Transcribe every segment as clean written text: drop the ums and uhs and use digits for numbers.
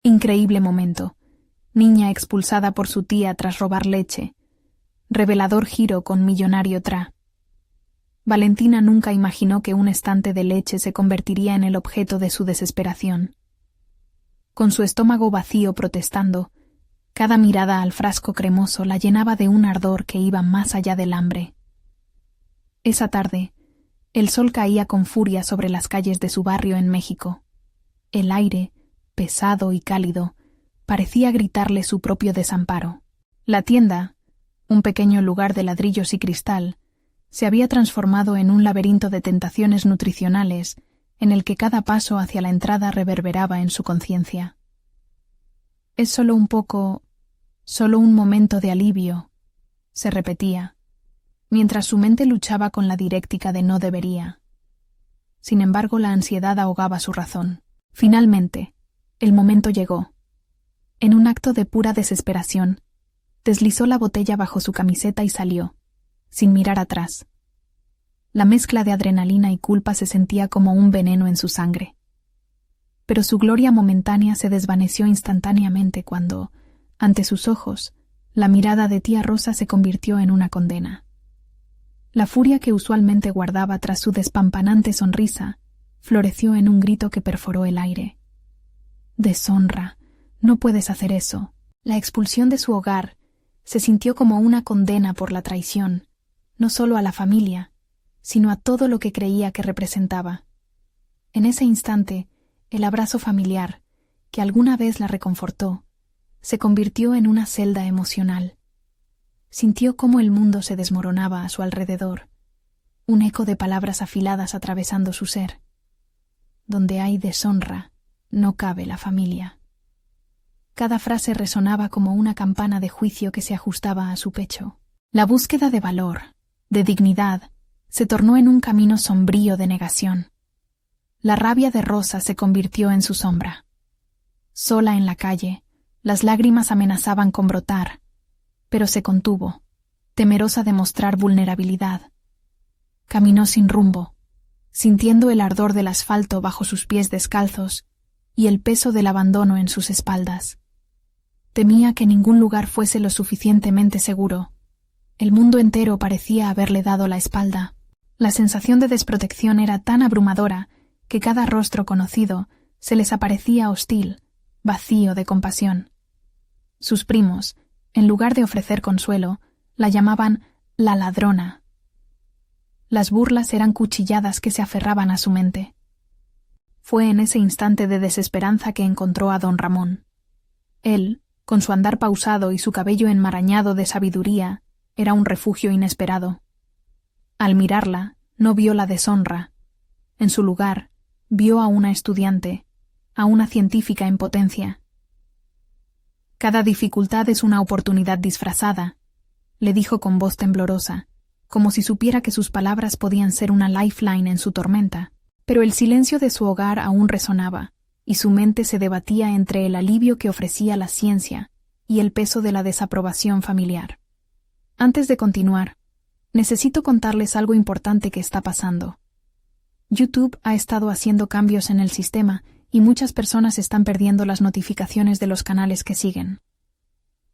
Increíble momento. Niña expulsada por su tía tras robar leche. Revelador giro con millonario tra. Valentina nunca imaginó que un estante de leche se convertiría en el objeto de su desesperación. Con su estómago vacío protestando, cada mirada al frasco cremoso la llenaba de un ardor que iba más allá del hambre. Esa tarde, el sol caía con furia sobre las calles de su barrio en México. El aire, pesado y cálido, parecía gritarle su propio desamparo. La tienda, un pequeño lugar de ladrillos y cristal, se había transformado en un laberinto de tentaciones nutricionales en el que cada paso hacia la entrada reverberaba en su conciencia. Es solo un poco, solo un momento de alivio, se repetía, mientras su mente luchaba con la diréctica de no debería. Sin embargo, la ansiedad ahogaba su razón. Finalmente, el momento llegó. En un acto de pura desesperación, deslizó la botella bajo su camiseta y salió, sin mirar atrás. La mezcla de adrenalina y culpa se sentía como un veneno en su sangre. Pero su gloria momentánea se desvaneció instantáneamente cuando, ante sus ojos, la mirada de tía Rosa se convirtió en una condena. La furia que usualmente guardaba tras su despampanante sonrisa floreció en un grito que perforó el aire. «Deshonra, no puedes hacer eso». La expulsión de su hogar se sintió como una condena por la traición, no solo a la familia, sino a todo lo que creía que representaba. En ese instante, el abrazo familiar, que alguna vez la reconfortó, se convirtió en una celda emocional. Sintió cómo el mundo se desmoronaba a su alrededor, un eco de palabras afiladas atravesando su ser. Donde hay deshonra, no cabe la familia. Cada frase resonaba como una campana de juicio que se ajustaba a su pecho. La búsqueda de valor, de dignidad, se tornó en un camino sombrío de negación. La rabia de Rosa se convirtió en su sombra. Sola en la calle, las lágrimas amenazaban con brotar, pero se contuvo, temerosa de mostrar vulnerabilidad. Caminó sin rumbo, sintiendo el ardor del asfalto bajo sus pies descalzos y el peso del abandono en sus espaldas. Temía que ningún lugar fuese lo suficientemente seguro. El mundo entero parecía haberle dado la espalda. La sensación de desprotección era tan abrumadora que cada rostro conocido se les aparecía hostil, vacío de compasión. Sus primos, en lugar de ofrecer consuelo, la llamaban la ladrona. Las burlas eran cuchilladas que se aferraban a su mente. Fue en ese instante de desesperanza que encontró a don Ramón. Él, con su andar pausado y su cabello enmarañado de sabiduría, era un refugio inesperado. Al mirarla, no vio la deshonra. En su lugar, vio a una estudiante, a una científica en potencia. Cada dificultad es una oportunidad disfrazada, le dijo con voz temblorosa, como si supiera que sus palabras podían ser una lifeline en su tormenta. Pero el silencio de su hogar aún resonaba, y su mente se debatía entre el alivio que ofrecía la ciencia y el peso de la desaprobación familiar. Antes de continuar, necesito contarles algo importante que está pasando. YouTube ha estado haciendo cambios en el sistema y muchas personas están perdiendo las notificaciones de los canales que siguen.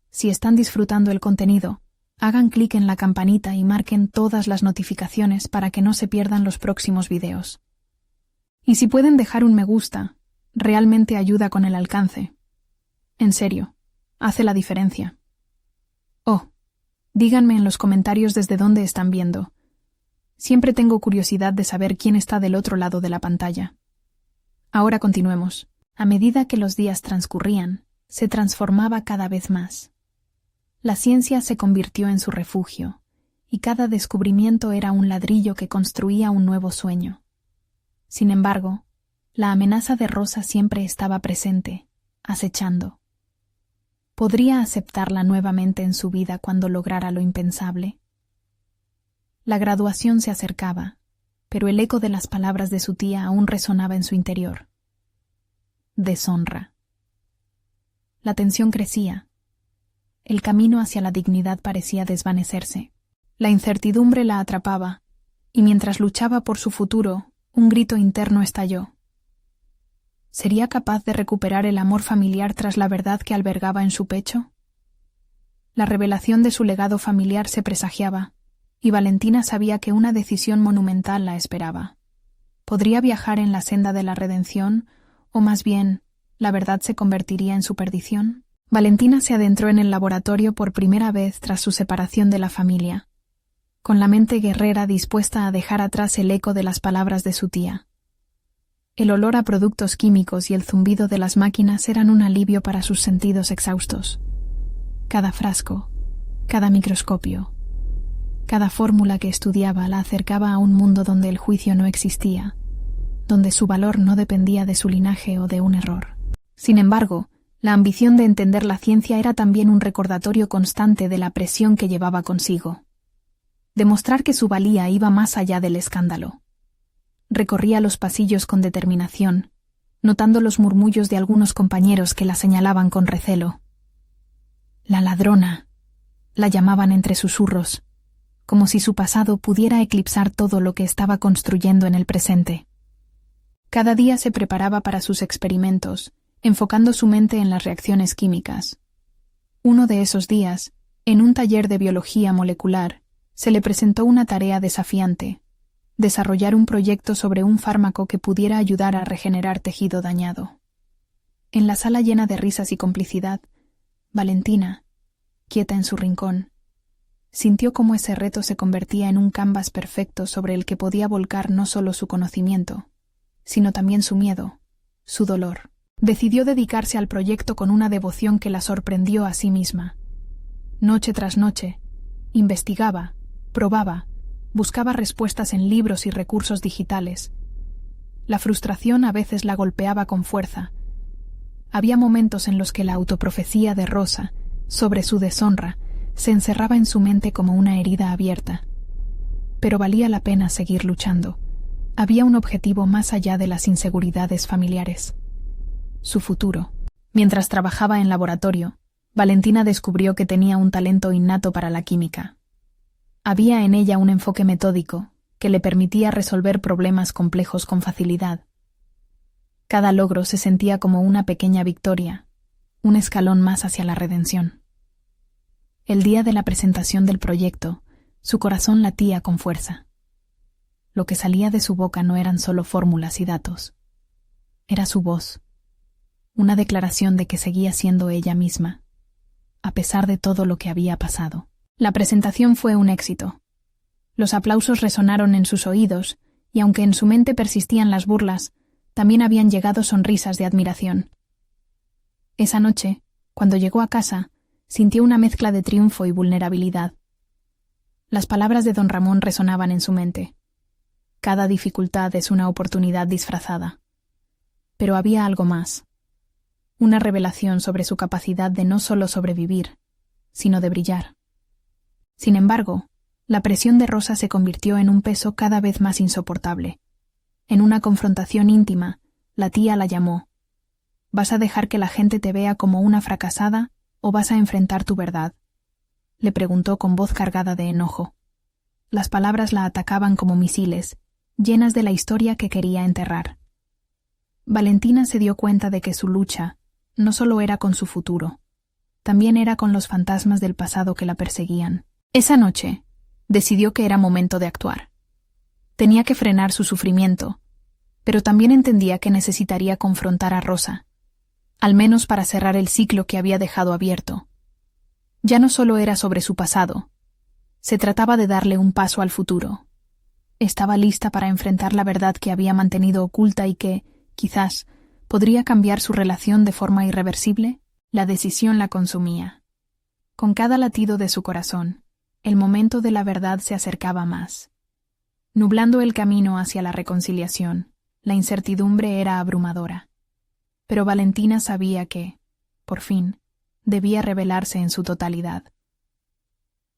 Si están disfrutando el contenido, hagan clic en la campanita y marquen todas las notificaciones para que no se pierdan los próximos videos. Y si pueden dejar un me gusta, realmente ayuda con el alcance. En serio, hace la diferencia. Oh, díganme en los comentarios desde dónde están viendo. Siempre tengo curiosidad de saber quién está del otro lado de la pantalla. Ahora continuemos. A medida que los días transcurrían, se transformaba cada vez más. La ciencia se convirtió en su refugio, y cada descubrimiento era un ladrillo que construía un nuevo sueño. Sin embargo, la amenaza de Rosa siempre estaba presente, acechando. ¿Podría aceptarla nuevamente en su vida cuando lograra lo impensable? La graduación se acercaba, pero el eco de las palabras de su tía aún resonaba en su interior. Deshonra. La tensión crecía. El camino hacia la dignidad parecía desvanecerse. La incertidumbre la atrapaba, y mientras luchaba por su futuro, un grito interno estalló. ¿Sería capaz de recuperar el amor familiar tras la verdad que albergaba en su pecho? La revelación de su legado familiar se presagiaba, y Valentina sabía que una decisión monumental la esperaba. ¿Podría viajar en la senda de la redención, o más bien, la verdad se convertiría en su perdición? Valentina se adentró en el laboratorio por primera vez tras su separación de la familia, con la mente guerrera dispuesta a dejar atrás el eco de las palabras de su tía. El olor a productos químicos y el zumbido de las máquinas eran un alivio para sus sentidos exhaustos. Cada frasco, cada microscopio, cada fórmula que estudiaba la acercaba a un mundo donde el juicio no existía, donde su valor no dependía de su linaje o de un error. Sin embargo, la ambición de entender la ciencia era también un recordatorio constante de la presión que llevaba consigo. Demostrar que su valía iba más allá del escándalo. Recorría los pasillos con determinación, notando los murmullos de algunos compañeros que la señalaban con recelo. La ladrona, la llamaban entre susurros, como si su pasado pudiera eclipsar todo lo que estaba construyendo en el presente. Cada día se preparaba para sus experimentos, enfocando su mente en las reacciones químicas. Uno de esos días, en un taller de biología molecular, se le presentó una tarea desafiante: desarrollar un proyecto sobre un fármaco que pudiera ayudar a regenerar tejido dañado. En la sala llena de risas y complicidad, Valentina, quieta en su rincón, sintió cómo ese reto se convertía en un canvas perfecto sobre el que podía volcar no solo su conocimiento, sino también su miedo, su dolor. Decidió dedicarse al proyecto con una devoción que la sorprendió a sí misma. Noche tras noche, investigaba, probaba, buscaba respuestas en libros y recursos digitales. La frustración a veces la golpeaba con fuerza. Había momentos en los que la autoprofecía de Rosa sobre su deshonra se encerraba en su mente como una herida abierta. Pero valía la pena seguir luchando. Había un objetivo más allá de las inseguridades familiares: su futuro. Mientras trabajaba en laboratorio, Valentina descubrió que tenía un talento innato para la química. Había en ella un enfoque metódico que le permitía resolver problemas complejos con facilidad. Cada logro se sentía como una pequeña victoria, un escalón más hacia la redención. El día de la presentación del proyecto, su corazón latía con fuerza. Lo que salía de su boca no eran solo fórmulas y datos. Era su voz, una declaración de que seguía siendo ella misma, a pesar de todo lo que había pasado. La presentación fue un éxito. Los aplausos resonaron en sus oídos, y aunque en su mente persistían las burlas, también habían llegado sonrisas de admiración. Esa noche, cuando llegó a casa, sintió una mezcla de triunfo y vulnerabilidad. Las palabras de don Ramón resonaban en su mente. Cada dificultad es una oportunidad disfrazada. Pero había algo más. Una revelación sobre su capacidad de no solo sobrevivir, sino de brillar. Sin embargo, la presión de Rosa se convirtió en un peso cada vez más insoportable. En una confrontación íntima, la tía la llamó. ¿Vas a dejar que la gente te vea como una fracasada o vas a enfrentar tu verdad?, le preguntó con voz cargada de enojo. Las palabras la atacaban como misiles, llenas de la historia que quería enterrar. Valentina se dio cuenta de que su lucha no solo era con su futuro, también era con los fantasmas del pasado que la perseguían. Esa noche, decidió que era momento de actuar. Tenía que frenar su sufrimiento, pero también entendía que necesitaría confrontar a Rosa, al menos para cerrar el ciclo que había dejado abierto. Ya no solo era sobre su pasado, se trataba de darle un paso al futuro. Estaba lista para enfrentar la verdad que había mantenido oculta y que, quizás, podría cambiar su relación de forma irreversible. La decisión la consumía. Con cada latido de su corazón, el momento de la verdad se acercaba más. Nublando el camino hacia la reconciliación, la incertidumbre era abrumadora. Pero Valentina sabía que, por fin, debía revelarse en su totalidad.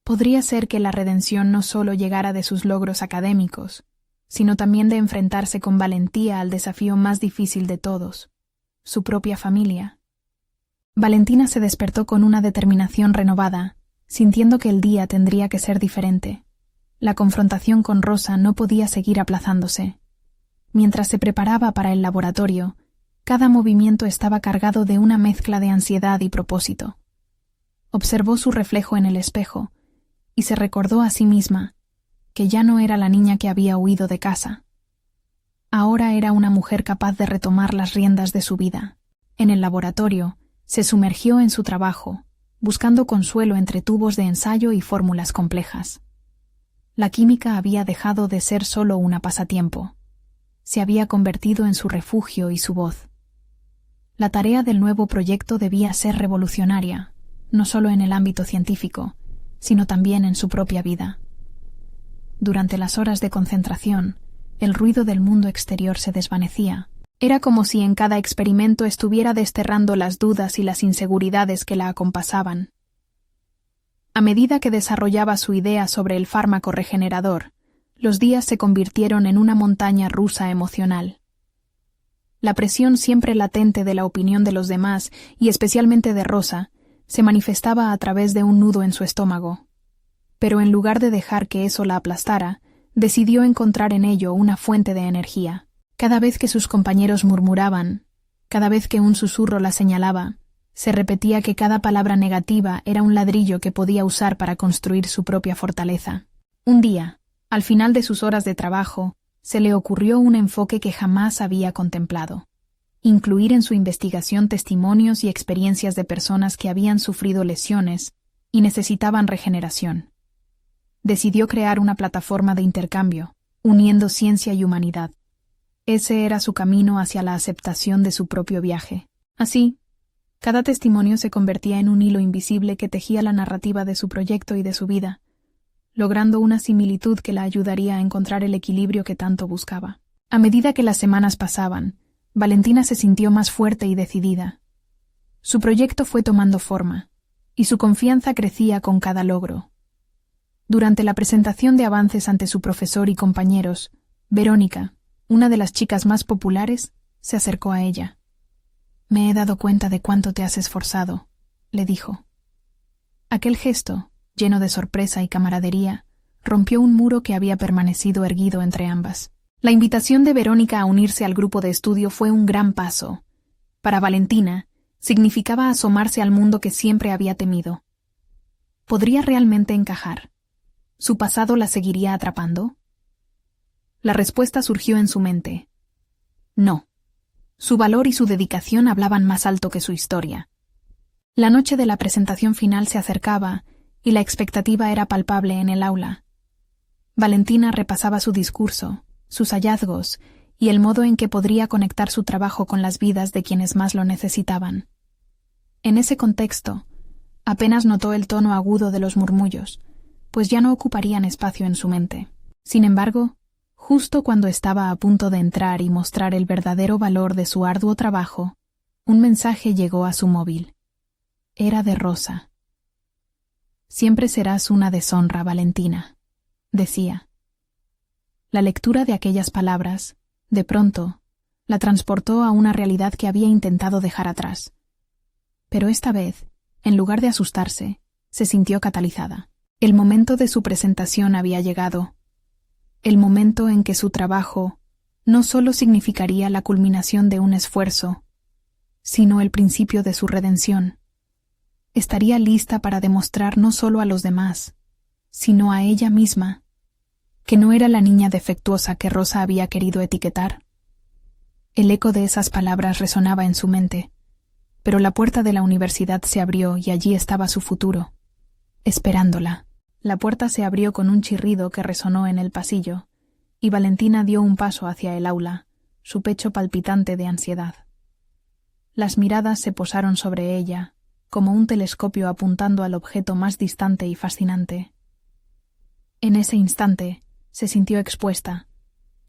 Podría ser que la redención no solo llegara de sus logros académicos, sino también de enfrentarse con valentía al desafío más difícil de todos, su propia familia. Valentina se despertó con una determinación renovada, sintiendo que el día tendría que ser diferente. La confrontación con Rosa no podía seguir aplazándose. Mientras se preparaba para el laboratorio, Cada movimiento estaba cargado de una mezcla de ansiedad y propósito. Observó su reflejo en el espejo y se recordó a sí misma que ya no era la niña que había huido de casa. Ahora era una mujer capaz de retomar las riendas de su vida. En el laboratorio, se sumergió en su trabajo, buscando consuelo entre tubos de ensayo y fórmulas complejas. La química había dejado de ser solo un pasatiempo. Se había convertido en su refugio y su voz. La tarea del nuevo proyecto debía ser revolucionaria, no solo en el ámbito científico, sino también en su propia vida. Durante las horas de concentración, el ruido del mundo exterior se desvanecía. Era como si en cada experimento estuviera desterrando las dudas y las inseguridades que la acompasaban. A medida que desarrollaba su idea sobre el fármaco regenerador, los días se convirtieron en una montaña rusa emocional. La presión siempre latente de la opinión de los demás, y especialmente de Rosa, se manifestaba a través de un nudo en su estómago. Pero en lugar de dejar que eso la aplastara, decidió encontrar en ello una fuente de energía. Cada vez que sus compañeros murmuraban, cada vez que un susurro la señalaba, se repetía que cada palabra negativa era un ladrillo que podía usar para construir su propia fortaleza. Un día, al final de sus horas de trabajo, se le ocurrió un enfoque que jamás había contemplado: incluir en su investigación testimonios y experiencias de personas que habían sufrido lesiones y necesitaban regeneración. Decidió crear una plataforma de intercambio, uniendo ciencia y humanidad. Ese era su camino hacia la aceptación de su propio viaje. Así, cada testimonio se convertía en un hilo invisible que tejía la narrativa de su proyecto y de su vida, logrando una similitud que la ayudaría a encontrar el equilibrio que tanto buscaba. A medida que las semanas pasaban, Valentina se sintió más fuerte y decidida. Su proyecto fue tomando forma, y su confianza crecía con cada logro. Durante la presentación de avances ante su profesor y compañeros, Verónica, una de las chicas más populares, se acercó a ella. «Me he dado cuenta de cuánto te has esforzado», le dijo. Aquel gesto, lleno de sorpresa y camaradería, rompió un muro que había permanecido erguido entre ambas. La invitación de Verónica a unirse al grupo de estudio fue un gran paso. Para Valentina, significaba asomarse al mundo que siempre había temido. ¿Podría realmente encajar? ¿Su pasado la seguiría atrapando? La respuesta surgió en su mente. No. Su valor y su dedicación hablaban más alto que su historia. La noche de la presentación final se acercaba y la expectativa era palpable en el aula. Valentina repasaba su discurso, sus hallazgos y el modo en que podría conectar su trabajo con las vidas de quienes más lo necesitaban. En ese contexto, apenas notó el tono agudo de los murmullos, pues ya no ocuparían espacio en su mente. Sin embargo, justo cuando estaba a punto de entrar y mostrar el verdadero valor de su arduo trabajo, un mensaje llegó a su móvil. Era de Rosa. «Siempre serás una deshonra, Valentina», decía. La lectura de aquellas palabras, de pronto, la transportó a una realidad que había intentado dejar atrás. Pero esta vez, en lugar de asustarse, se sintió catalizada. El momento de su presentación había llegado. El momento en que su trabajo no solo significaría la culminación de un esfuerzo, sino el principio de su redención. Estaría lista para demostrar no solo a los demás, sino a ella misma, que no era la niña defectuosa que Rosa había querido etiquetar. El eco de esas palabras resonaba en su mente, pero la puerta de la universidad se abrió y allí estaba su futuro, esperándola. La puerta se abrió con un chirrido que resonó en el pasillo, y Valentina dio un paso hacia el aula, su pecho palpitante de ansiedad. Las miradas se posaron sobre ella, como un telescopio apuntando al objeto más distante y fascinante. En ese instante, se sintió expuesta.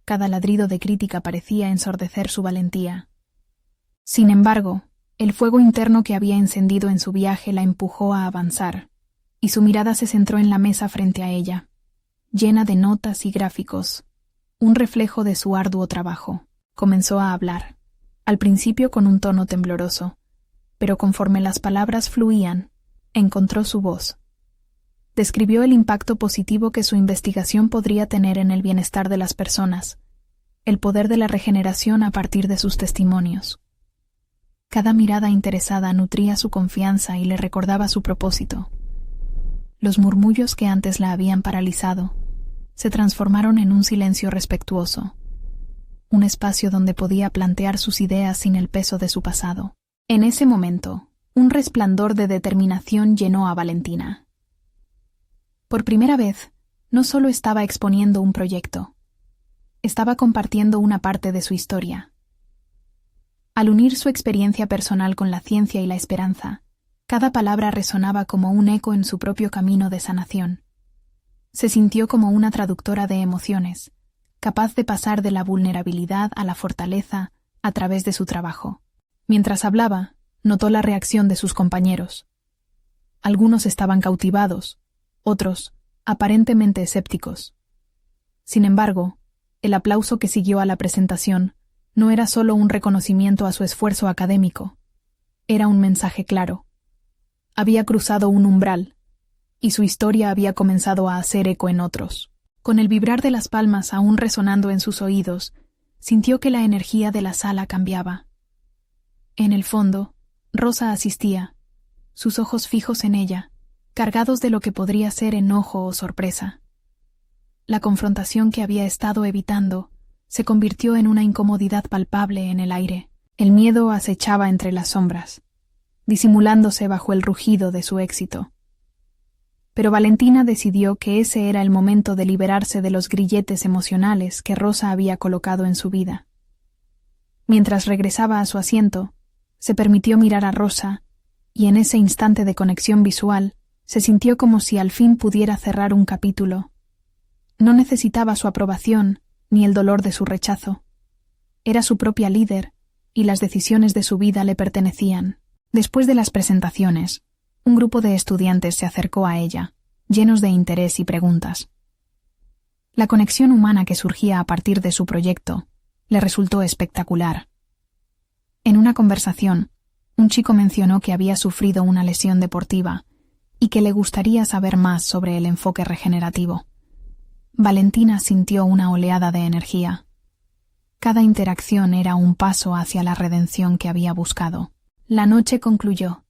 Cada ladrido de crítica parecía ensordecer su valentía. Sin embargo, el fuego interno que había encendido en su viaje la empujó a avanzar, y su mirada se centró en la mesa frente a ella, llena de notas y gráficos, un reflejo de su arduo trabajo. Comenzó a hablar, al principio con un tono tembloroso, pero conforme las palabras fluían, encontró su voz. Describió el impacto positivo que su investigación podría tener en el bienestar de las personas, el poder de la regeneración a partir de sus testimonios. Cada mirada interesada nutría su confianza y le recordaba su propósito. Los murmullos que antes la habían paralizado se transformaron en un silencio respetuoso, un espacio donde podía plantear sus ideas sin el peso de su pasado. En ese momento, un resplandor de determinación llenó a Valentina. Por primera vez, no solo estaba exponiendo un proyecto, estaba compartiendo una parte de su historia. Al unir su experiencia personal con la ciencia y la esperanza, cada palabra resonaba como un eco en su propio camino de sanación. Se sintió como una traductora de emociones, capaz de pasar de la vulnerabilidad a la fortaleza a través de su trabajo. Mientras hablaba, notó la reacción de sus compañeros. Algunos estaban cautivados, otros, aparentemente escépticos. Sin embargo, el aplauso que siguió a la presentación no era solo un reconocimiento a su esfuerzo académico, era un mensaje claro. Había cruzado un umbral, y su historia había comenzado a hacer eco en otros. Con el vibrar de las palmas aún resonando en sus oídos, sintió que la energía de la sala cambiaba. En el fondo, Rosa asistía, sus ojos fijos en ella, cargados de lo que podría ser enojo o sorpresa. La confrontación que había estado evitando se convirtió en una incomodidad palpable en el aire. El miedo acechaba entre las sombras, disimulándose bajo el rugido de su éxito. Pero Valentina decidió que ese era el momento de liberarse de los grilletes emocionales que Rosa había colocado en su vida. Mientras regresaba a su asiento, se permitió mirar a Rosa, y en ese instante de conexión visual se sintió como si al fin pudiera cerrar un capítulo. No necesitaba su aprobación ni el dolor de su rechazo. Era su propia líder, y las decisiones de su vida le pertenecían. Después de las presentaciones, un grupo de estudiantes se acercó a ella, llenos de interés y preguntas. La conexión humana que surgía a partir de su proyecto le resultó espectacular. En una conversación, un chico mencionó que había sufrido una lesión deportiva y que le gustaría saber más sobre el enfoque regenerativo. Valentina sintió una oleada de energía. Cada interacción era un paso hacia la redención que había buscado. La noche concluyó,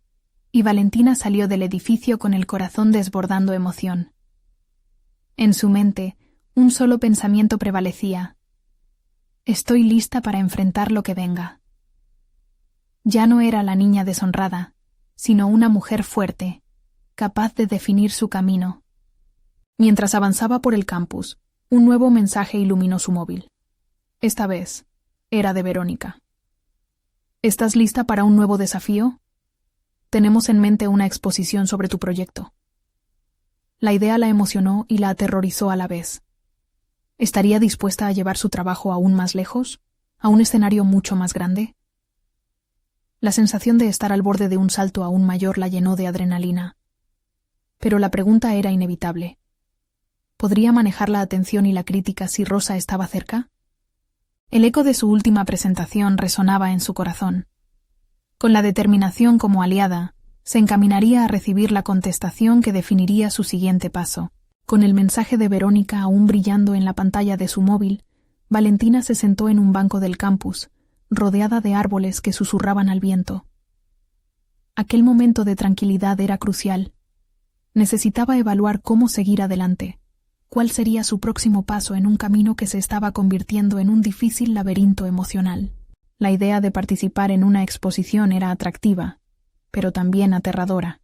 y Valentina salió del edificio con el corazón desbordando emoción. En su mente, un solo pensamiento prevalecía: estoy lista para enfrentar lo que venga. Ya no era la niña deshonrada, sino una mujer fuerte, capaz de definir su camino. Mientras avanzaba por el campus, un nuevo mensaje iluminó su móvil. Esta vez, era de Verónica. ¿Estás lista para un nuevo desafío? Tenemos en mente una exposición sobre tu proyecto. La idea la emocionó y la aterrorizó a la vez. ¿Estaría dispuesta a llevar su trabajo aún más lejos? ¿A un escenario mucho más grande? La sensación de estar al borde de un salto aún mayor la llenó de adrenalina. Pero la pregunta era inevitable. ¿Podría manejar la atención y la crítica si Rosa estaba cerca? El eco de su última presentación resonaba en su corazón. Con la determinación como aliada, se encaminaría a recibir la contestación que definiría su siguiente paso. Con el mensaje de Verónica aún brillando en la pantalla de su móvil, Valentina se sentó en un banco del campus, rodeada de árboles que susurraban al viento. Aquel momento de tranquilidad era crucial. Necesitaba evaluar cómo seguir adelante. ¿Cuál sería su próximo paso en un camino que se estaba convirtiendo en un difícil laberinto emocional? La idea de participar en una exposición era atractiva, pero también aterradora.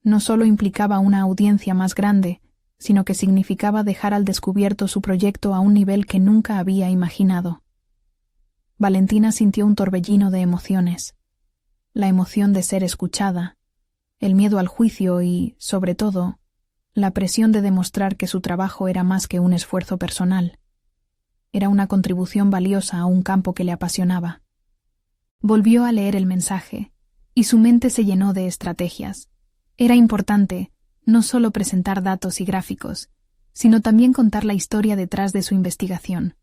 No solo implicaba una audiencia más grande, sino que significaba dejar al descubierto su proyecto a un nivel que nunca había imaginado. Valentina sintió un torbellino de emociones. La emoción de ser escuchada, el miedo al juicio y, sobre todo, la presión de demostrar que su trabajo era más que un esfuerzo personal. Era una contribución valiosa a un campo que le apasionaba. Volvió a leer el mensaje, y su mente se llenó de estrategias. Era importante no solo presentar datos y gráficos, sino también contar la historia detrás de su investigación.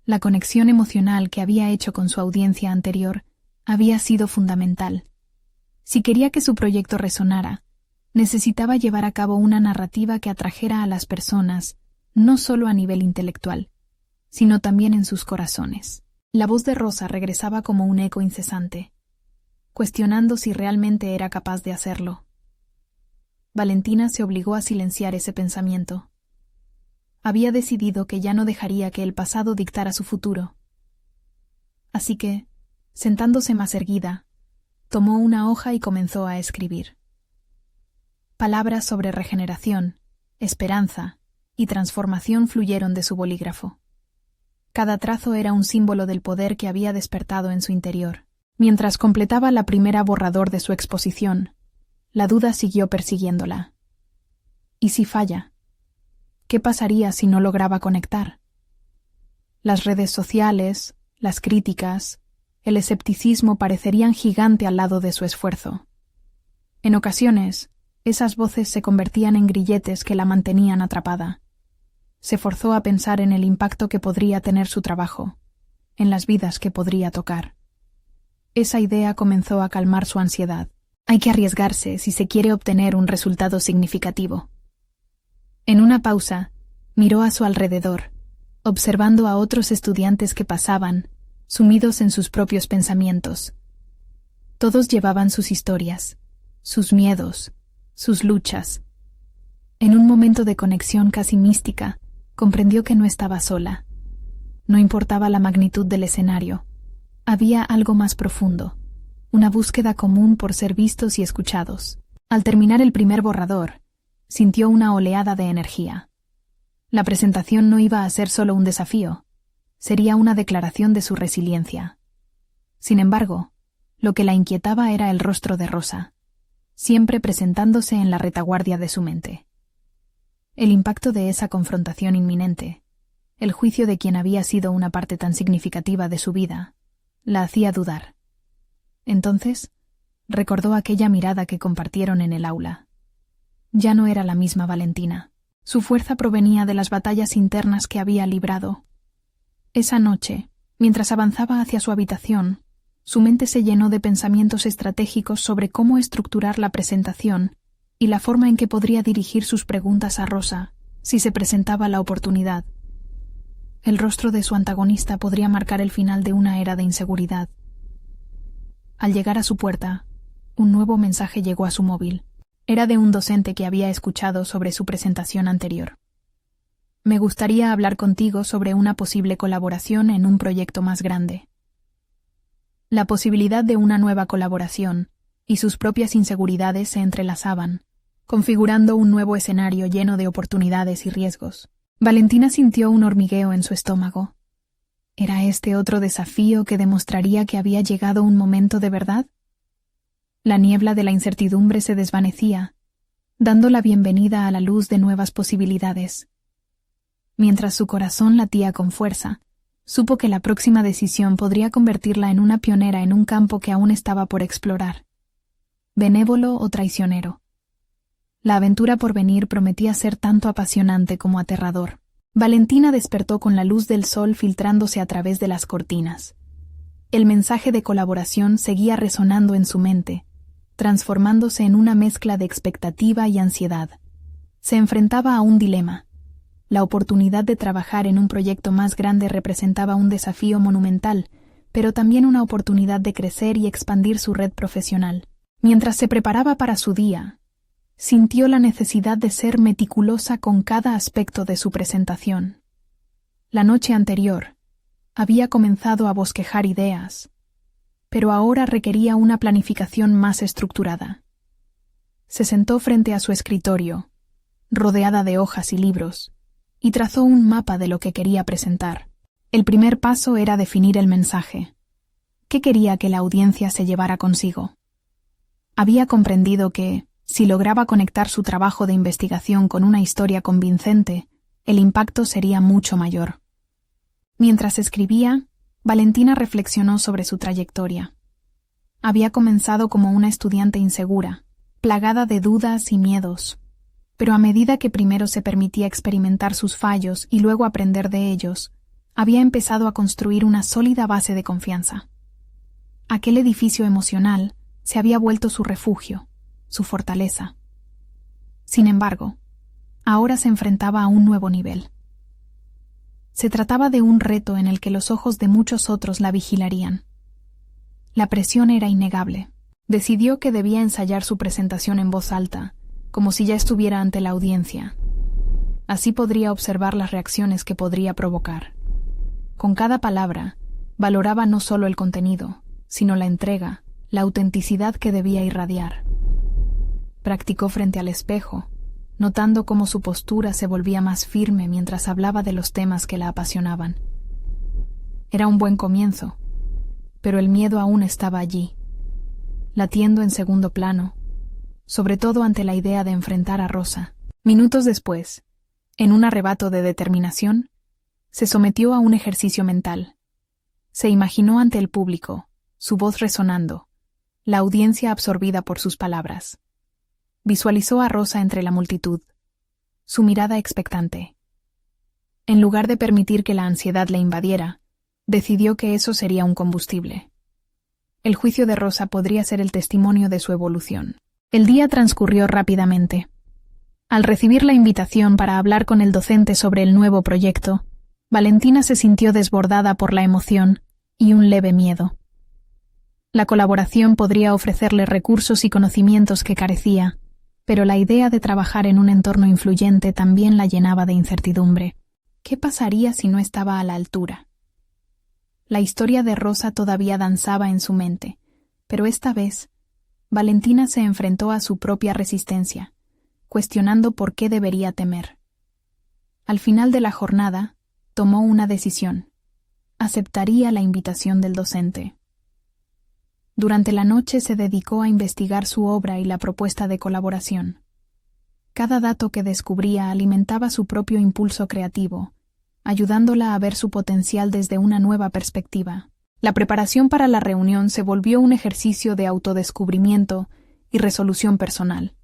La conexión emocional que había hecho con su audiencia anterior había sido fundamental. Si quería que su proyecto resonara, necesitaba llevar a cabo una narrativa que atrajera a las personas, no solo a nivel intelectual, sino también en sus corazones. La voz de Rosa regresaba como un eco incesante. cuestionando si realmente era capaz de hacerlo. Valentina se obligó a silenciar ese pensamiento. Había decidido que ya no dejaría que el pasado dictara su futuro. Así que, sentándose más erguida, tomó una hoja y comenzó a escribir. Palabras sobre regeneración, esperanza y transformación fluyeron de su bolígrafo. Cada trazo era un símbolo del poder que había despertado en su interior. Mientras completaba la primera borrador de su exposición, la duda siguió persiguiéndola. ¿Y si falla? ¿Qué pasaría si no lograba conectar? Las redes sociales, las críticas, el escepticismo parecerían gigante al lado de su esfuerzo. En ocasiones, esas voces se convertían en grilletes que la mantenían atrapada. Se forzó a pensar en el impacto que podría tener su trabajo, en las vidas que podría tocar. Esa idea comenzó a calmar su ansiedad. Hay que arriesgarse si se quiere obtener un resultado significativo. En una pausa, miró a su alrededor, observando a otros estudiantes que pasaban, sumidos en sus propios pensamientos. Todos llevaban sus historias, sus miedos, sus luchas. En un momento de conexión casi mística, comprendió que no estaba sola. No importaba la magnitud del escenario. Había algo más profundo, una búsqueda común por ser vistos y escuchados. Al terminar el primer borrador, sintió una oleada de energía. La presentación no iba a ser solo un desafío, sería una declaración de su resiliencia. Sin embargo, lo que la inquietaba era el rostro de Rosa, siempre presentándose en la retaguardia de su mente. El impacto de esa confrontación inminente, el juicio de quien había sido una parte tan significativa de su vida, la hacía dudar. Entonces, recordó aquella mirada que compartieron en el aula. Ya no era la misma Valentina. Su fuerza provenía de las batallas internas que había librado. Esa noche, mientras avanzaba hacia su habitación, su mente se llenó de pensamientos estratégicos sobre cómo estructurar la presentación y la forma en que podría dirigir sus preguntas a Rosa, si se presentaba la oportunidad. El rostro de su antagonista podría marcar el final de una era de inseguridad. Al llegar a su puerta, un nuevo mensaje llegó a su móvil. Era de un docente que había escuchado sobre su presentación anterior. Me gustaría hablar contigo sobre una posible colaboración en un proyecto más grande. La posibilidad de una nueva colaboración y sus propias inseguridades se entrelazaban, configurando un nuevo escenario lleno de oportunidades y riesgos. Valentina sintió un hormigueo en su estómago. ¿Era este otro desafío que demostraría que había llegado un momento de verdad? La niebla de la incertidumbre se desvanecía, dando la bienvenida a la luz de nuevas posibilidades. Mientras su corazón latía con fuerza, supo que la próxima decisión podría convertirla en una pionera en un campo que aún estaba por explorar. Benévolo o traicionero. La aventura por venir prometía ser tanto apasionante como aterrador. Valentina despertó con la luz del sol filtrándose a través de las cortinas. El mensaje de colaboración seguía resonando en su mente, transformándose en una mezcla de expectativa y ansiedad. Se enfrentaba a un dilema. La oportunidad de trabajar en un proyecto más grande representaba un desafío monumental, pero también una oportunidad de crecer y expandir su red profesional. Mientras se preparaba para su día, sintió la necesidad de ser meticulosa con cada aspecto de su presentación. La noche anterior, había comenzado a bosquejar ideas, pero ahora requería una planificación más estructurada. Se sentó frente a su escritorio, rodeada de hojas y libros, y trazó un mapa de lo que quería presentar. El primer paso era definir el mensaje. ¿Qué quería que la audiencia se llevara consigo? Había comprendido que, si lograba conectar su trabajo de investigación con una historia convincente, el impacto sería mucho mayor. Mientras escribía, Valentina reflexionó sobre su trayectoria. Había comenzado como una estudiante insegura, plagada de dudas y miedos, pero a medida que primero se permitía experimentar sus fallos y luego aprender de ellos, había empezado a construir una sólida base de confianza. Aquel edificio emocional se había vuelto su refugio, su fortaleza. Sin embargo, ahora se enfrentaba a un nuevo nivel. Se trataba de un reto en el que los ojos de muchos otros la vigilarían. La presión era innegable. Decidió que debía ensayar su presentación en voz alta, como si ya estuviera ante la audiencia. Así podría observar las reacciones que podría provocar. Con cada palabra, valoraba no solo el contenido, sino la entrega, la autenticidad que debía irradiar. Practicó frente al espejo, notando cómo su postura se volvía más firme mientras hablaba de los temas que la apasionaban. Era un buen comienzo, pero el miedo aún estaba allí, latiendo en segundo plano, sobre todo ante la idea de enfrentar a Rosa. Minutos después, en un arrebato de determinación, se sometió a un ejercicio mental. Se imaginó ante el público, su voz resonando, la audiencia absorbida por sus palabras. Visualizó a Rosa entre la multitud, su mirada expectante. En lugar de permitir que la ansiedad le invadiera, decidió que eso sería un combustible. El juicio de Rosa podría ser el testimonio de su evolución. El día transcurrió rápidamente. Al recibir la invitación para hablar con el docente sobre el nuevo proyecto, Valentina se sintió desbordada por la emoción y un leve miedo. La colaboración podría ofrecerle recursos y conocimientos que carecía, pero la idea de trabajar en un entorno influyente también la llenaba de incertidumbre. ¿Qué pasaría si no estaba a la altura? La historia de Rosa todavía danzaba en su mente, pero esta vez, Valentina se enfrentó a su propia resistencia, cuestionando por qué debería temer. Al final de la jornada, tomó una decisión. Aceptaría la invitación del docente. Durante la noche se dedicó a investigar su obra y la propuesta de colaboración. Cada dato que descubría alimentaba su propio impulso creativo, ayudándola a ver su potencial desde una nueva perspectiva. La preparación para la reunión se volvió un ejercicio de autodescubrimiento y resolución personal.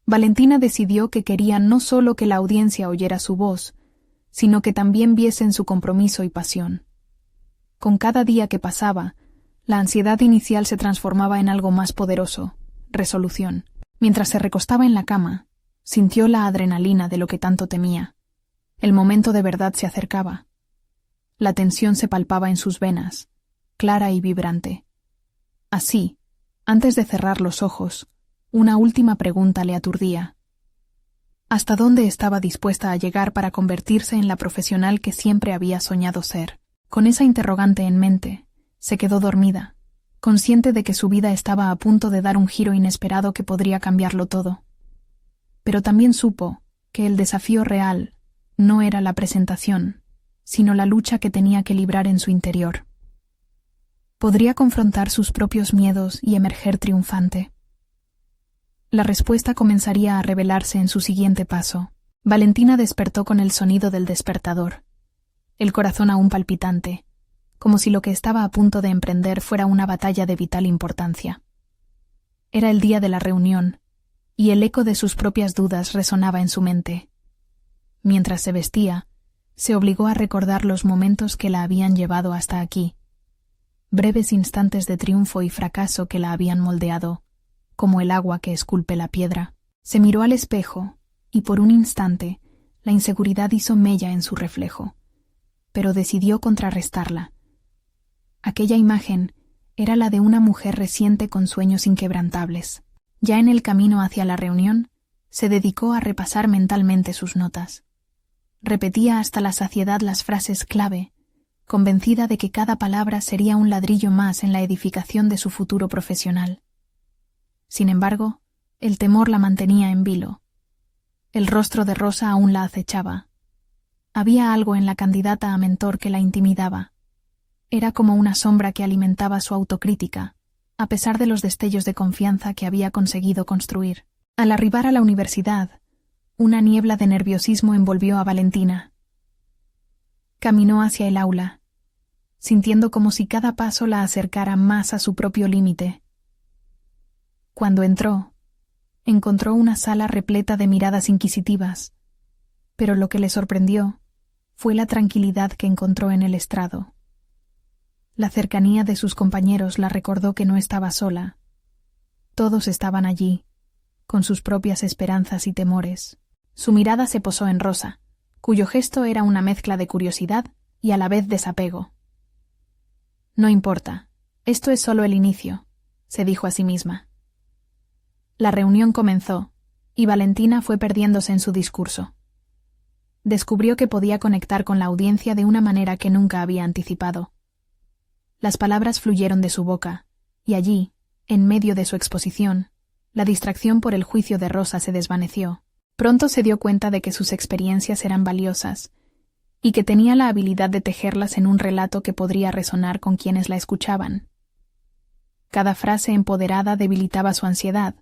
Valentina decidió que quería no solo que la audiencia oyera su voz, sino que también viesen su compromiso y pasión. Con cada día que pasaba, la ansiedad inicial se transformaba en algo más poderoso, resolución. Mientras se recostaba en la cama, sintió la adrenalina de lo que tanto temía. El momento de verdad se acercaba. La tensión se palpaba en sus venas, clara y vibrante. Así, antes de cerrar los ojos, una última pregunta le aturdía. ¿Hasta dónde estaba dispuesta a llegar para convertirse en la profesional que siempre había soñado ser? Con esa interrogante en mente, se quedó dormida, consciente de que su vida estaba a punto de dar un giro inesperado que podría cambiarlo todo. Pero también supo que el desafío real no era la presentación, sino la lucha que tenía que librar en su interior. ¿Podría confrontar sus propios miedos y emerger triunfante? La respuesta comenzaría a revelarse en su siguiente paso. Valentina despertó con el sonido del despertador, el corazón aún palpitante, como si lo que estaba a punto de emprender fuera una batalla de vital importancia. Era el día de la reunión, y el eco de sus propias dudas resonaba en su mente. Mientras se vestía, se obligó a recordar los momentos que la habían llevado hasta aquí, breves instantes de triunfo y fracaso que la habían moldeado, como el agua que esculpe la piedra. Se miró al espejo, y por un instante, la inseguridad hizo mella en su reflejo, pero decidió contrarrestarla. Aquella imagen era la de una mujer reciente con sueños inquebrantables. Ya en el camino hacia la reunión, se dedicó a repasar mentalmente sus notas. Repetía hasta la saciedad las frases clave, convencida de que cada palabra sería un ladrillo más en la edificación de su futuro profesional. Sin embargo, el temor la mantenía en vilo. El rostro de Rosa aún la acechaba. Había algo en la candidata a mentor que la intimidaba. Era como una sombra que alimentaba su autocrítica, a pesar de los destellos de confianza que había conseguido construir. Al arribar a la universidad, una niebla de nerviosismo envolvió a Valentina. Caminó hacia el aula, sintiendo como si cada paso la acercara más a su propio límite. Cuando entró, encontró una sala repleta de miradas inquisitivas, pero lo que le sorprendió fue la tranquilidad que encontró en el estrado. La cercanía de sus compañeros la recordó que no estaba sola. Todos estaban allí, con sus propias esperanzas y temores. Su mirada se posó en Rosa, cuyo gesto era una mezcla de curiosidad y a la vez desapego. «No importa, esto es solo el inicio. se dijo a sí misma. La reunión comenzó, y Valentina fue perdiéndose en su discurso. Descubrió que podía conectar con la audiencia de una manera que nunca había anticipado. Las palabras fluyeron de su boca, y allí, en medio de su exposición, la distracción por el juicio de Rosa se desvaneció. Pronto se dio cuenta de que sus experiencias eran valiosas, y que tenía la habilidad de tejerlas en un relato que podría resonar con quienes la escuchaban. Cada frase empoderada debilitaba su ansiedad,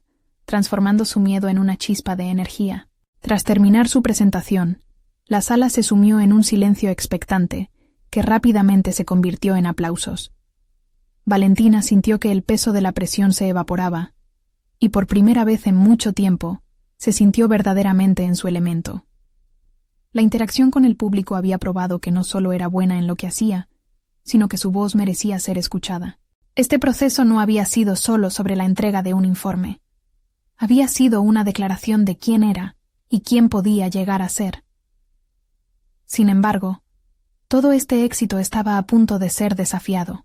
transformando su miedo en una chispa de energía. Tras terminar su presentación, la sala se sumió en un silencio expectante, que rápidamente se convirtió en aplausos. Valentina sintió que el peso de la presión se evaporaba, y por primera vez en mucho tiempo, se sintió verdaderamente en su elemento. La interacción con el público había probado que no solo era buena en lo que hacía, sino que su voz merecía ser escuchada. Este proceso no había sido solo sobre la entrega de un informe. Había sido una declaración de quién era y quién podía llegar a ser. Sin embargo, todo este éxito estaba a punto de ser desafiado.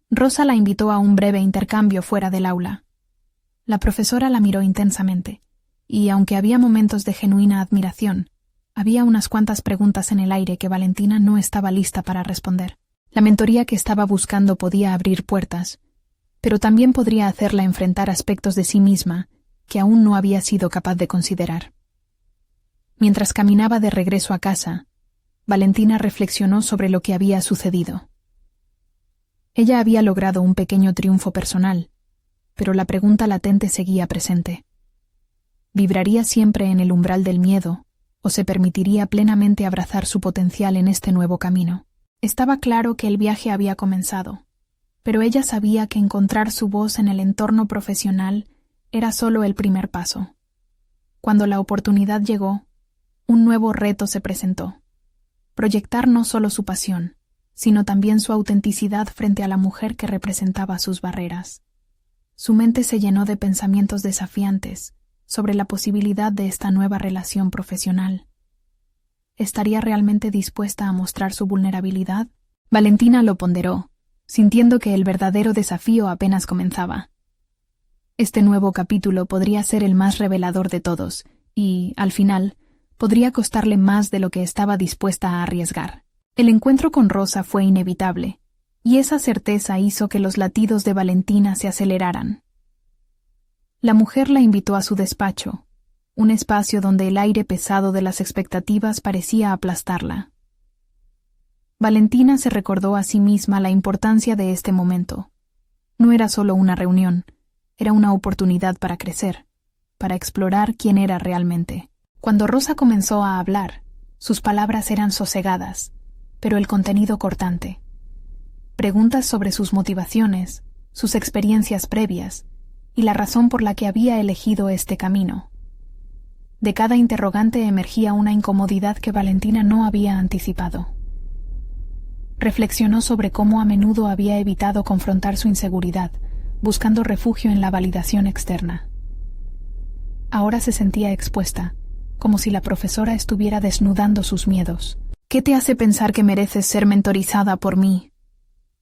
Rosa la invitó a un breve intercambio fuera del aula. La profesora la miró intensamente, y aunque había momentos de genuina admiración, había unas cuantas preguntas en el aire que Valentina no estaba lista para responder. La mentoría que estaba buscando podía abrir puertas, pero también podría hacerla enfrentar aspectos de sí misma que aún no había sido capaz de considerar. Mientras caminaba de regreso a casa, Valentina reflexionó sobre lo que había sucedido. Ella había logrado un pequeño triunfo personal, pero la pregunta latente seguía presente. ¿Vibraría siempre en el umbral del miedo o se permitiría plenamente abrazar su potencial en este nuevo camino? Estaba claro que el viaje había comenzado, pero ella sabía que encontrar su voz en el entorno profesional era solo el primer paso. Cuando la oportunidad llegó, un nuevo reto se presentó: proyectar no solo su pasión, sino también su autenticidad frente a la mujer que representaba sus barreras. Su mente se llenó de pensamientos desafiantes sobre la posibilidad de esta nueva relación profesional. ¿Estaría realmente dispuesta a mostrar su vulnerabilidad? Valentina lo ponderó, sintiendo que el verdadero desafío apenas comenzaba. Este nuevo capítulo podría ser el más revelador de todos y, al final, podría costarle más de lo que estaba dispuesta a arriesgar. El encuentro con Rosa fue inevitable, y esa certeza hizo que los latidos de Valentina se aceleraran. La mujer la invitó a su despacho, un espacio donde el aire pesado de las expectativas parecía aplastarla. Valentina se recordó a sí misma la importancia de este momento. No era solo una reunión, era una oportunidad para crecer, para explorar quién era realmente. Cuando Rosa comenzó a hablar, sus palabras eran sosegadas, pero el contenido cortante. Preguntas sobre sus motivaciones, sus experiencias previas y la razón por la que había elegido este camino. De cada interrogante emergía una incomodidad que Valentina no había anticipado. Reflexionó sobre cómo a menudo había evitado confrontar su inseguridad, buscando refugio en la validación externa. Ahora se sentía expuesta, como si la profesora estuviera desnudando sus miedos. «¿Qué te hace pensar que mereces ser mentorizada por mí?»,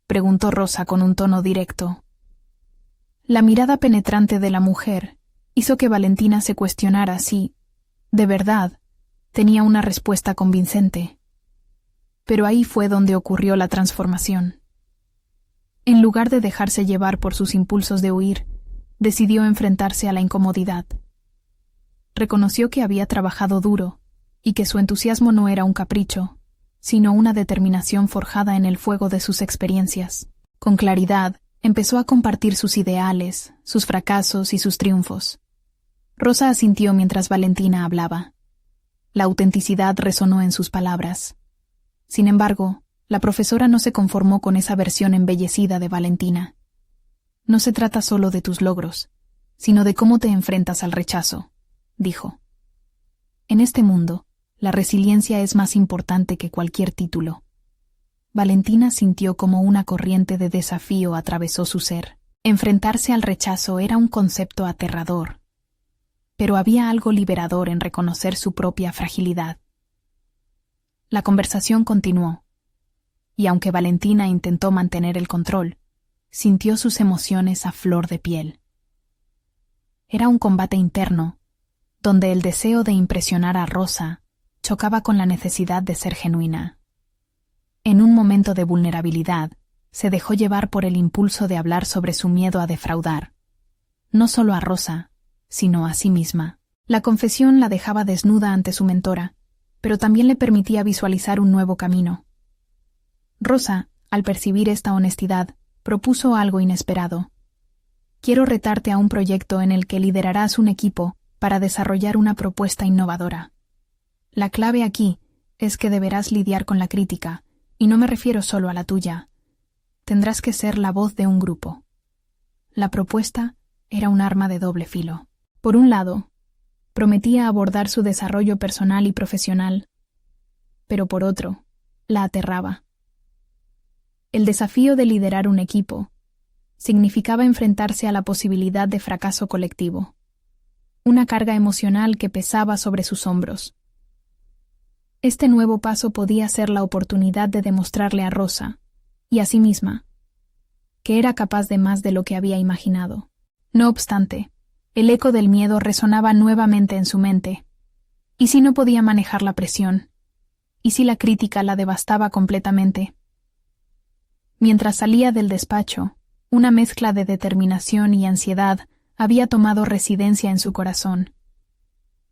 preguntó Rosa con un tono directo. La mirada penetrante de la mujer hizo que Valentina se cuestionara si, de verdad, tenía una respuesta convincente. Pero ahí fue donde ocurrió la transformación. En lugar de dejarse llevar por sus impulsos de huir, decidió enfrentarse a la incomodidad. Reconoció que había trabajado duro y que su entusiasmo no era un capricho, sino una determinación forjada en el fuego de sus experiencias. Con claridad, empezó a compartir sus ideales, sus fracasos y sus triunfos. Rosa asintió mientras Valentina hablaba. La autenticidad resonó en sus palabras. Sin embargo, la profesora no se conformó con esa versión embellecida de Valentina. No se trata solo de tus logros, sino de cómo te enfrentas al rechazo, dijo. En este mundo, la resiliencia es más importante que cualquier título. Valentina sintió como una corriente de desafío atravesó su ser. Enfrentarse al rechazo era un concepto aterrador, pero había algo liberador en reconocer su propia fragilidad. La conversación continuó, y aunque Valentina intentó mantener el control, sintió sus emociones a flor de piel. Era un combate interno, donde el deseo de impresionar a Rosa chocaba con la necesidad de ser genuina. En un momento de vulnerabilidad, se dejó llevar por el impulso de hablar sobre su miedo a defraudar, no solo a Rosa, sino a sí misma. La confesión la dejaba desnuda ante su mentora, pero también le permitía visualizar un nuevo camino. Rosa, al percibir esta honestidad, propuso algo inesperado. Quiero retarte a un proyecto en el que liderarás un equipo para desarrollar una propuesta innovadora. La clave aquí es que deberás lidiar con la crítica, y no me refiero solo a la tuya. Tendrás que ser la voz de un grupo. La propuesta era un arma de doble filo. Por un lado, prometía abordar su desarrollo personal y profesional, pero por otro, la aterraba. El desafío de liderar un equipo significaba enfrentarse a la posibilidad de fracaso colectivo, una carga emocional que pesaba sobre sus hombros. Este nuevo paso podía ser la oportunidad de demostrarle a Rosa, y a sí misma, que era capaz de más de lo que había imaginado. No obstante, el eco del miedo resonaba nuevamente en su mente. ¿Y si no podía manejar la presión? ¿Y si la crítica la devastaba completamente? Mientras salía del despacho, una mezcla de determinación y ansiedad había tomado residencia en su corazón.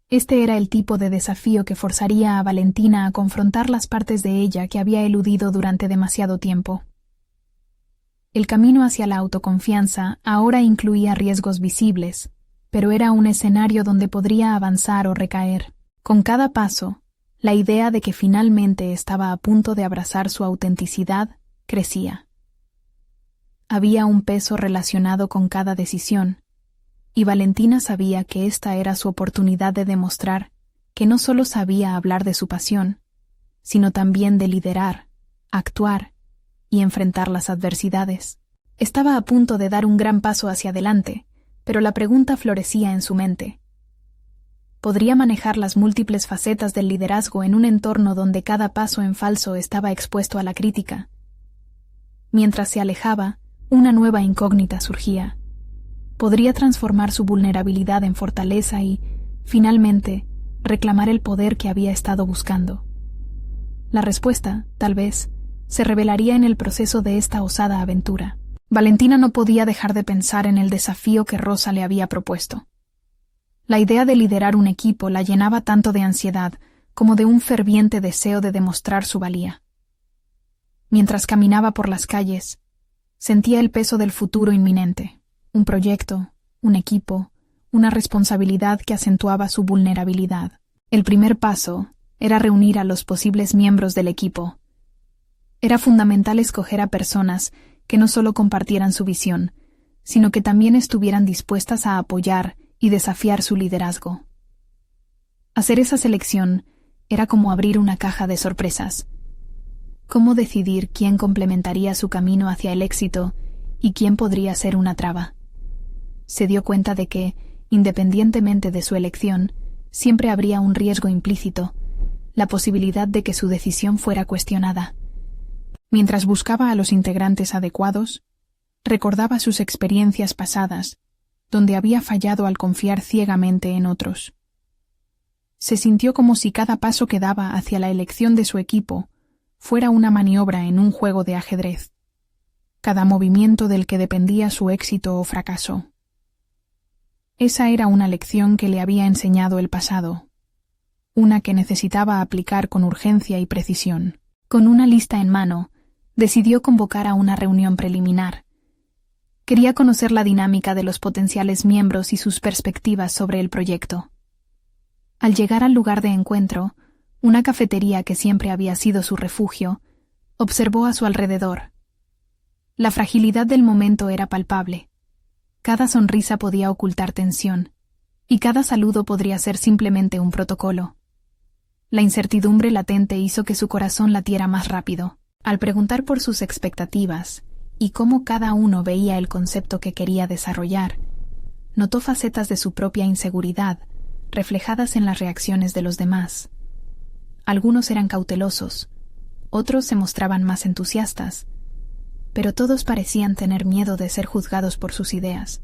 Este era el tipo de desafío que forzaría a Valentina a confrontar las partes de ella que había eludido durante demasiado tiempo. El camino hacia la autoconfianza ahora incluía riesgos visibles, pero era un escenario donde podría avanzar o recaer. Con cada paso, la idea de que finalmente estaba a punto de abrazar su autenticidad crecía. Había un peso relacionado con cada decisión, y Valentina sabía que esta era su oportunidad de demostrar que no solo sabía hablar de su pasión, sino también de liderar, actuar y enfrentar las adversidades. Estaba a punto de dar un gran paso hacia adelante, pero la pregunta florecía en su mente. ¿Podría manejar las múltiples facetas del liderazgo en un entorno donde cada paso en falso estaba expuesto a la crítica? Mientras se alejaba, una nueva incógnita surgía. ¿Podría transformar su vulnerabilidad en fortaleza y, finalmente, reclamar el poder que había estado buscando? La respuesta, tal vez, se revelaría en el proceso de esta osada aventura. Valentina no podía dejar de pensar en el desafío que Rosa le había propuesto. La idea de liderar un equipo la llenaba tanto de ansiedad como de un ferviente deseo de demostrar su valía. Mientras caminaba por las calles, sentía el peso del futuro inminente, un proyecto, un equipo, una responsabilidad que acentuaba su vulnerabilidad. El primer paso era reunir a los posibles miembros del equipo. Era fundamental escoger a personas que no solo compartieran su visión, sino que también estuvieran dispuestas a apoyar y desafiar su liderazgo. Hacer esa selección era como abrir una caja de sorpresas. ¿Cómo decidir quién complementaría su camino hacia el éxito y quién podría ser una traba? Se dio cuenta de que, independientemente de su elección, siempre habría un riesgo implícito, la posibilidad de que su decisión fuera cuestionada. Mientras buscaba a los integrantes adecuados, recordaba sus experiencias pasadas, donde había fallado al confiar ciegamente en otros. Se sintió como si cada paso que daba hacia la elección de su equipo fuera una maniobra en un juego de ajedrez, cada movimiento del que dependía su éxito o fracaso. Esa era una lección que le había enseñado el pasado, una que necesitaba aplicar con urgencia y precisión. Con una lista en mano, decidió convocar a una reunión preliminar. Quería conocer la dinámica de los potenciales miembros y sus perspectivas sobre el proyecto. Al llegar al lugar de encuentro, una cafetería que siempre había sido su refugio, observó a su alrededor. La fragilidad del momento era palpable. Cada sonrisa podía ocultar tensión, y cada saludo podría ser simplemente un protocolo. La incertidumbre latente hizo que su corazón latiera más rápido. Al preguntar por sus expectativas y cómo cada uno veía el concepto que quería desarrollar, notó facetas de su propia inseguridad reflejadas en las reacciones de los demás. Algunos eran cautelosos, otros se mostraban más entusiastas, pero todos parecían tener miedo de ser juzgados por sus ideas,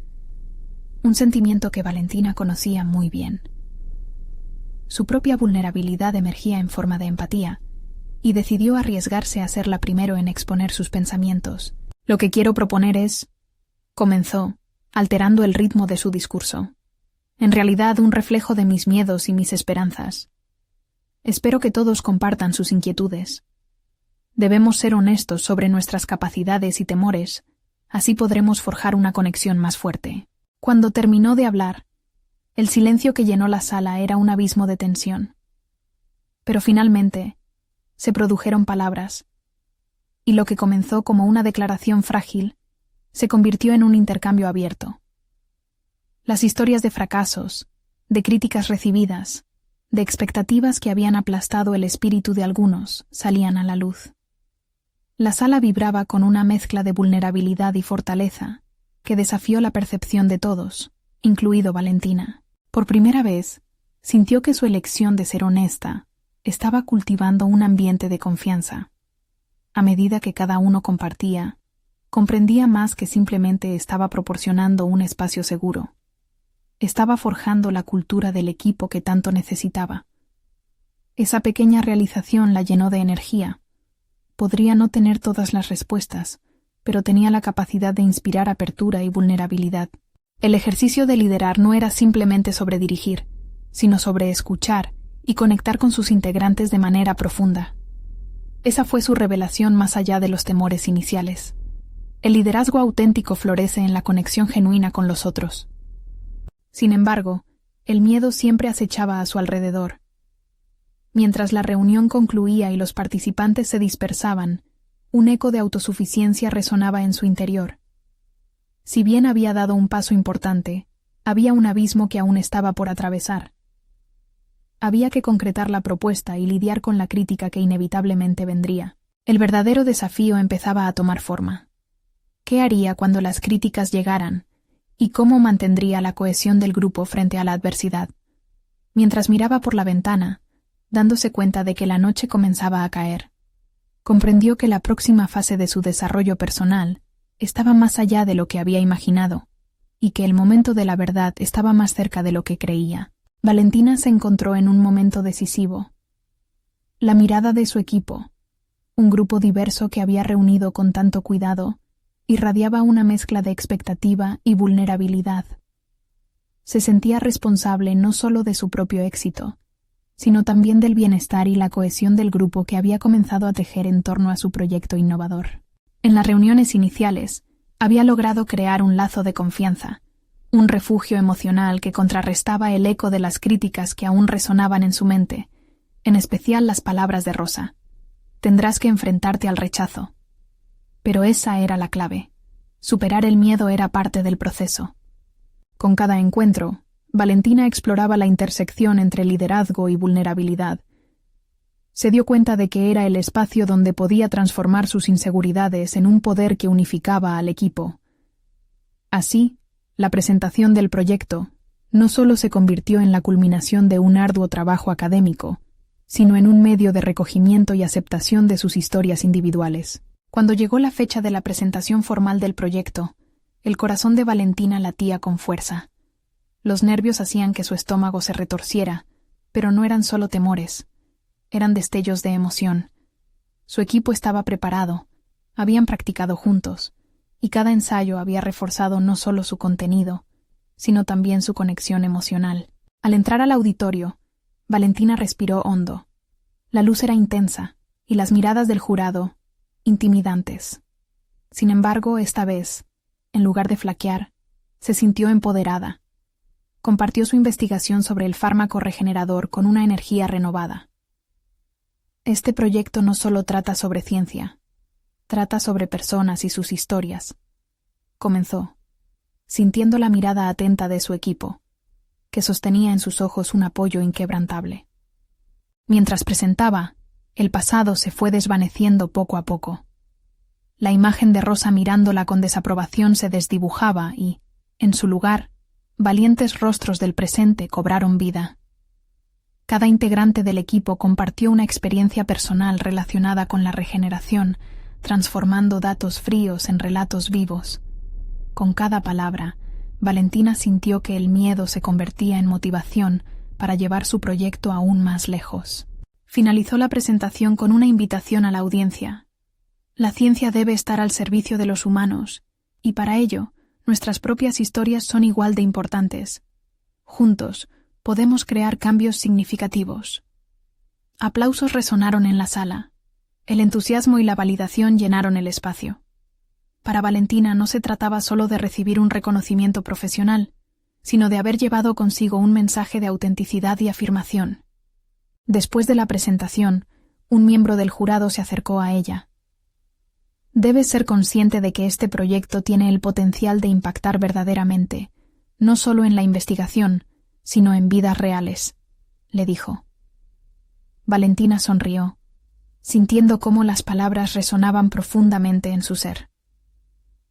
un sentimiento que Valentina conocía muy bien. Su propia vulnerabilidad emergía en forma de empatía, y decidió arriesgarse a ser la primero en exponer sus pensamientos. Lo que quiero proponer es, comenzó, alterando el ritmo de su discurso, en realidad un reflejo de mis miedos y mis esperanzas. Espero que todos compartan sus inquietudes. Debemos ser honestos sobre nuestras capacidades y temores, así podremos forjar una conexión más fuerte. Cuando terminó de hablar, el silencio que llenó la sala era un abismo de tensión. Pero finalmente, se produjeron palabras, y lo que comenzó como una declaración frágil se convirtió en un intercambio abierto. Las historias de fracasos, de críticas recibidas, de expectativas que habían aplastado el espíritu de algunos, salían a la luz. La sala vibraba con una mezcla de vulnerabilidad y fortaleza que desafió la percepción de todos, incluido Valentina. Por primera vez, sintió que su elección de ser honesta estaba cultivando un ambiente de confianza. A medida que cada uno compartía, comprendía más que simplemente estaba proporcionando un espacio seguro. Estaba forjando la cultura del equipo que tanto necesitaba. Esa pequeña realización la llenó de energía. Podría no tener todas las respuestas, pero tenía la capacidad de inspirar apertura y vulnerabilidad. El ejercicio de liderar no era simplemente sobre dirigir, sino sobre escuchar y conectar con sus integrantes de manera profunda. Esa fue su revelación más allá de los temores iniciales. El liderazgo auténtico florece en la conexión genuina con los otros. Sin embargo, el miedo siempre acechaba a su alrededor. Mientras la reunión concluía y los participantes se dispersaban, un eco de autosuficiencia resonaba en su interior. Si bien había dado un paso importante, había un abismo que aún estaba por atravesar. Había que concretar la propuesta y lidiar con la crítica que inevitablemente vendría. El verdadero desafío empezaba a tomar forma. ¿Qué haría cuando las críticas llegaran? ¿Y cómo mantendría la cohesión del grupo frente a la adversidad? Mientras miraba por la ventana, dándose cuenta de que la noche comenzaba a caer, comprendió que la próxima fase de su desarrollo personal estaba más allá de lo que había imaginado, y que el momento de la verdad estaba más cerca de lo que creía. Valentina se encontró en un momento decisivo. La mirada de su equipo, un grupo diverso que había reunido con tanto cuidado, irradiaba una mezcla de expectativa y vulnerabilidad. Se sentía responsable no solo de su propio éxito, sino también del bienestar y la cohesión del grupo que había comenzado a tejer en torno a su proyecto innovador. En las reuniones iniciales, había logrado crear un lazo de confianza, un refugio emocional que contrarrestaba el eco de las críticas que aún resonaban en su mente, en especial las palabras de Rosa. Tendrás que enfrentarte al rechazo. Pero esa era la clave. Superar el miedo era parte del proceso. Con cada encuentro, Valentina exploraba la intersección entre liderazgo y vulnerabilidad. Se dio cuenta de que era el espacio donde podía transformar sus inseguridades en un poder que unificaba al equipo. Así, la presentación del proyecto no solo se convirtió en la culminación de un arduo trabajo académico, sino en un medio de recogimiento y aceptación de sus historias individuales. Cuando llegó la fecha de la presentación formal del proyecto, el corazón de Valentina latía con fuerza. Los nervios hacían que su estómago se retorciera, pero no eran solo temores, eran destellos de emoción. Su equipo estaba preparado, habían practicado juntos, y cada ensayo había reforzado no solo su contenido, sino también su conexión emocional. Al entrar al auditorio, Valentina respiró hondo. La luz era intensa, y las miradas del jurado, intimidantes. Sin embargo, esta vez, en lugar de flaquear, se sintió empoderada. Compartió su investigación sobre el fármaco regenerador con una energía renovada. Este proyecto no solo trata sobre ciencia, trata sobre personas y sus historias. Comenzó, sintiendo la mirada atenta de su equipo, que sostenía en sus ojos un apoyo inquebrantable. Mientras presentaba, el pasado se fue desvaneciendo poco a poco. La imagen de Rosa mirándola con desaprobación se desdibujaba y, en su lugar, valientes rostros del presente cobraron vida. Cada integrante del equipo compartió una experiencia personal relacionada con la regeneración, transformando datos fríos en relatos vivos. Con cada palabra, Valentina sintió que el miedo se convertía en motivación para llevar su proyecto aún más lejos. Finalizó la presentación con una invitación a la audiencia. La ciencia debe estar al servicio de los humanos, y para ello, nuestras propias historias son igual de importantes. Juntos, podemos crear cambios significativos. Aplausos resonaron en la sala. El entusiasmo y la validación llenaron el espacio. Para Valentina no se trataba solo de recibir un reconocimiento profesional, sino de haber llevado consigo un mensaje de autenticidad y afirmación. Después de la presentación, un miembro del jurado se acercó a ella. Debes ser consciente de que este proyecto tiene el potencial de impactar verdaderamente, no solo en la investigación, sino en vidas reales, le dijo. Valentina sonrió, sintiendo cómo las palabras resonaban profundamente en su ser.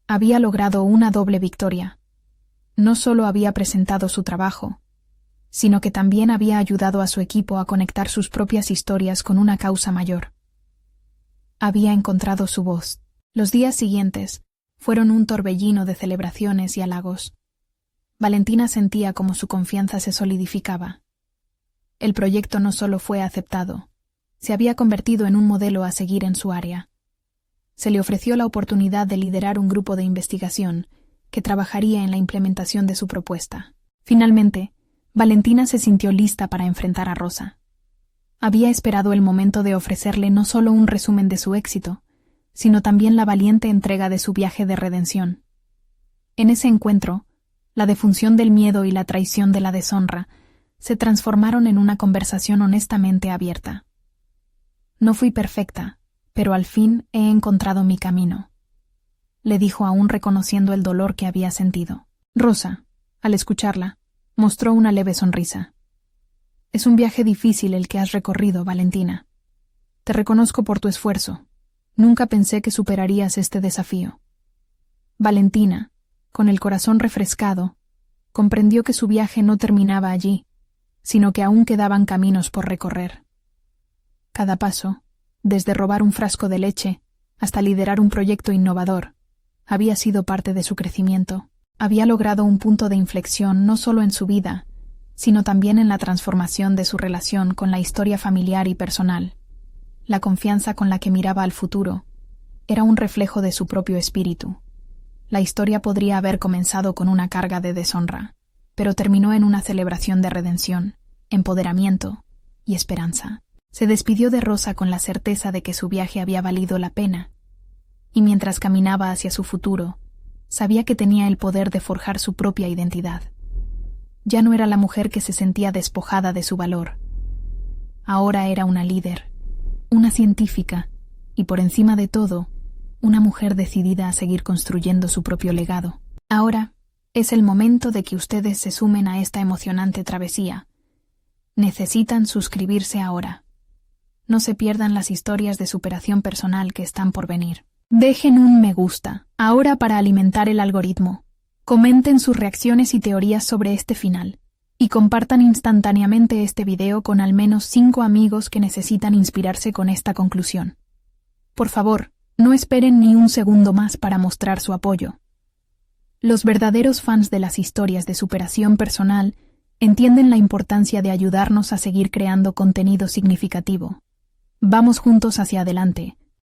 Había logrado una doble victoria. No solo había presentado su trabajo, sino que también había ayudado a su equipo a conectar sus propias historias con una causa mayor. Había encontrado su voz. Los días siguientes fueron un torbellino de celebraciones y halagos. Valentina sentía como su confianza se solidificaba. El proyecto no solo fue aceptado, se había convertido en un modelo a seguir en su área. Se le ofreció la oportunidad de liderar un grupo de investigación que trabajaría en la implementación de su propuesta. Finalmente, Valentina se sintió lista para enfrentar a Rosa. Había esperado el momento de ofrecerle no solo un resumen de su éxito, sino también la valiente entrega de su viaje de redención. En ese encuentro, la defunción del miedo y la traición de la deshonra se transformaron en una conversación honestamente abierta. No fui perfecta, pero al fin he encontrado mi camino, le dijo aún reconociendo el dolor que había sentido. Rosa, al escucharla, mostró una leve sonrisa. Es un viaje difícil el que has recorrido, Valentina. Te reconozco por tu esfuerzo. Nunca pensé que superarías este desafío. Valentina, con el corazón refrescado, comprendió que su viaje no terminaba allí, sino que aún quedaban caminos por recorrer. Cada paso, desde robar un frasco de leche hasta liderar un proyecto innovador, había sido parte de su crecimiento. Había logrado un punto de inflexión no solo en su vida, sino también en la transformación de su relación con la historia familiar y personal. La confianza con la que miraba al futuro era un reflejo de su propio espíritu. La historia podría haber comenzado con una carga de deshonra, pero terminó en una celebración de redención, empoderamiento y esperanza. Se despidió de Rosa con la certeza de que su viaje había valido la pena, y mientras caminaba hacia su futuro, sabía que tenía el poder de forjar su propia identidad. Ya no era la mujer que se sentía despojada de su valor. Ahora era una líder, una científica, y por encima de todo, una mujer decidida a seguir construyendo su propio legado. Ahora es el momento de que ustedes se sumen a esta emocionante travesía. Necesitan suscribirse ahora. No se pierdan las historias de superación personal que están por venir. Dejen un me gusta, ahora para alimentar el algoritmo. Comenten sus reacciones y teorías sobre este final. Y compartan instantáneamente este video con al menos 5 amigos que necesitan inspirarse con esta conclusión. Por favor, no esperen ni un segundo más para mostrar su apoyo. Los verdaderos fans de las historias de superación personal entienden la importancia de ayudarnos a seguir creando contenido significativo. Vamos juntos hacia adelante,